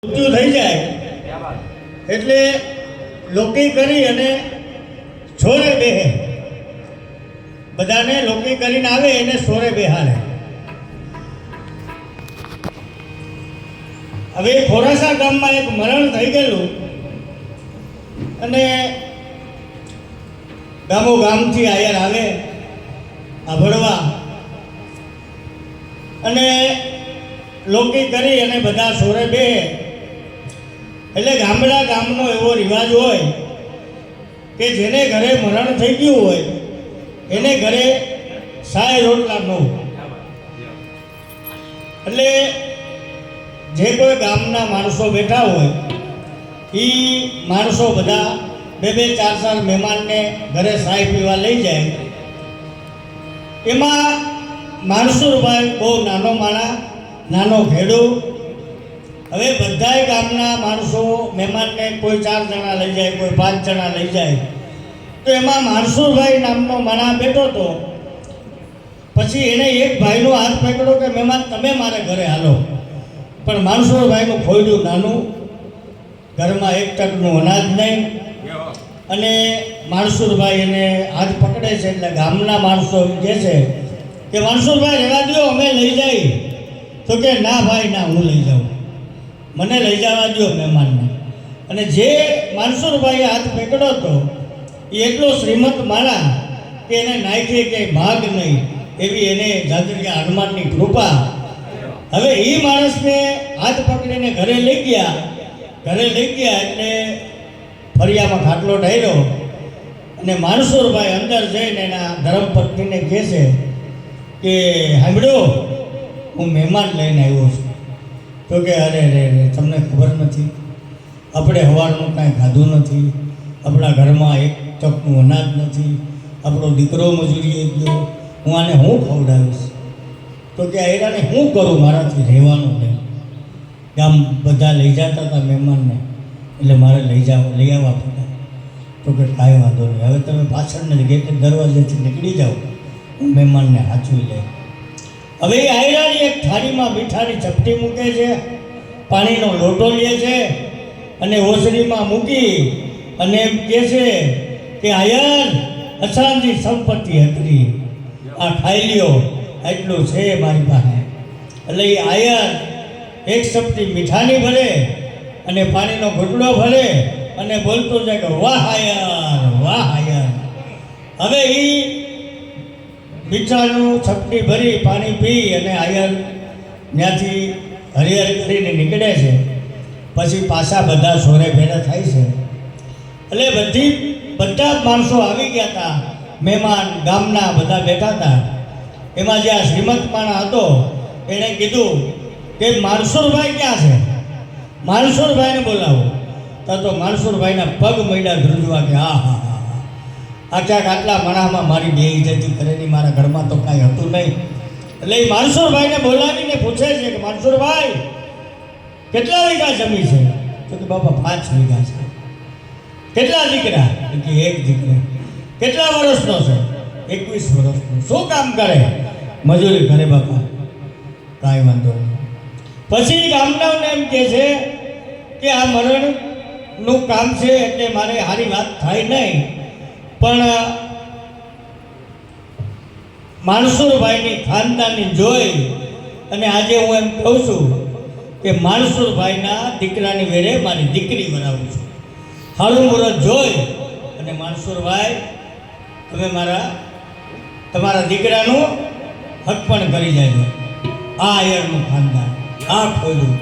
મૃત્યુ થઈ જાય એટલે લોકી કરી અને છોરે બેહે, બધાને લોકી કરીને આવે એને છોરે બેહાડે. હવે ખોરાસા ગામમાં એક મરણ થઈ ગયેલું અને ગામો ગામથી આયર આવે આભળવા અને લોકી કરી અને બધા સોરે બેહે. એટલે ગામડા ગામનો એવો રિવાજ હોય કે જેને ઘરે મરણ થઈ ગયું હોય એને ઘરે સાય રોટલા ન હોય. એટલે જે કોઈ ગામના માણસો બેઠા હોય એ માણસો બધા બે બે ચાર ચાર મહેમાનને ઘરે સાય પીવા લઈ જાય. એમાં માણસુરભાઈ બહુ નાનો માણા, નાનો ખેડૂ. હવે બધાય ગામના માણસો મહેમાનને કોઈ 4 જણા લઈ જાય, કોઈ 5 જણા લઈ જાય. તો એમાં માણસુરભાઈ નામનો માણા બેઠો હતો. પછી એને એક ભાઈનો હાથ પકડ્યો કે મહેમાન તમે મારે ઘરે હાલો. પણ માણસુરભાઈનું ખોયડું નાનું, ઘરમાં 1 ટકનું અનાજ નહીં. અને માણસુરભાઈ એને હાથ પકડે છે એટલે ગામના માણસો કહે છે કે માણસુરભાઈ રહેવા દો, અમે લઈ જાય. તો કે ના ભાઈ ના, હું લઈ જાઉં, મને લઈ જવા દો મહેમાનને. અને જે માણસુરભાઈએ હાથ પકડ્યો હતો એ એટલો શ્રીમંત માણા કે એને નાખીએ ક્યાંય ભાગ નહીં એવી એને જાદરિયા હનુમાનની કૃપા. હવે એ માણસને હાથ પકડીને ઘરે લઈ ગયા. ઘરે લઈ ગયા એટલે ફરિયામાં ખાટલો ઢાળ્યો અને માણસુરભાઈ અંદર જઈને એના ધર્મપત્નીને કહે છે કે સાંભળ્યો, હું મહેમાન લઈને આવ્યો છું. તો કે અરે રે રે, તમને ખબર નથી, આપણે સવારનું કાંઈ ખાધું નથી, આપણા ઘરમાં 1 ટકનું અનાજ નથી, આપણો દીકરો મજૂરીએ ગયો, હું આને હું ખવડાવીશ. તો કે આયરાને હું કરું, મારાથી રહેવાનું નહીં. ગામ બધા લઈ જતા હતા મહેમાનને એટલે મારે લઈ આવવા પડે. તો કે કાંઈ વાંધો નહીં, હવે તમે પાછળને ગેટ દરવાજેથી નીકળી જાઓ, હું મહેમાનને સાચવી લે. હવે એ આયરાની એક થાળીમાં મીઠાની ચપટી મૂકે છે, પાણીનો લોટો લે છે અને ઓસરીમાં મૂકી અને એમ કહે છે કે આયર અસાંજી સંપત્તિ હતી, આ ખાઈ લ્યો, એટલું છે મારી પાસે. એટલે એ આયર 1 ચપટી મીઠાની ભરે અને પાણીનો ઘૂંટડો ભરે અને બોલતો જાય કે વાહ આયર, વાહ આયર. હવે એ મીઠાનું છપટી ભરી પાણી પી અને આયર ત્યાંથી હરિહર કરીને નીકળે છે. પછી પાછા બધા સોરે ભેગા થાય છે. એટલે બધા માણસો આવી ગયા હતા, મહેમાન ગામના બધા બેઠા હતા. એમાં જે આ શ્રીમંત માણા હતો એણે કીધું કે માણસુરભાઈ ક્યાં છે, માણસુરભાઈને બોલાવો. તો માણસુરભાઈના પગ મળ્યા ધ્રુજવા કે હા હા હા હા, આટલા મણામાં મારી બે ઇજ્જતી કરેલી, મારા ઘરમાં તો કાંઈ હતું નહીં. એટલે એ માણસુરભાઈને બોલાવીને પૂછે છે કે માણસુરભાઈ કેટલા વીઘા જમી છે? તો કે બાપા 5 વીઘા છે. કેટલા દીકરા? કે 1 દીકરો. કેટલા વર્ષનો છે? 21 વર્ષનો. શું કામ કરે? મજૂરી કરે બાપા. કાંઈ વાંધો નહીં. પછી ગામડાઓને એમ કહે છે કે આ મરણનું કામ છે એટલે મારે સારી વાત થાય નહીં, પણ માણસુરભાઈની ખાનદાની જોઈ અને આજે હું એમ કહું છું કે માણસુરભાઈના દીકરાની વેરે મારી દીકરી બનાવું છું. સારું મુહૂર્ત જોઈ અને માણસુરભાઈ તમે તમારા દીકરાનું હક પણ કરી જાય. આ આયરનું ખાનદાન, આ ખોલ્યું.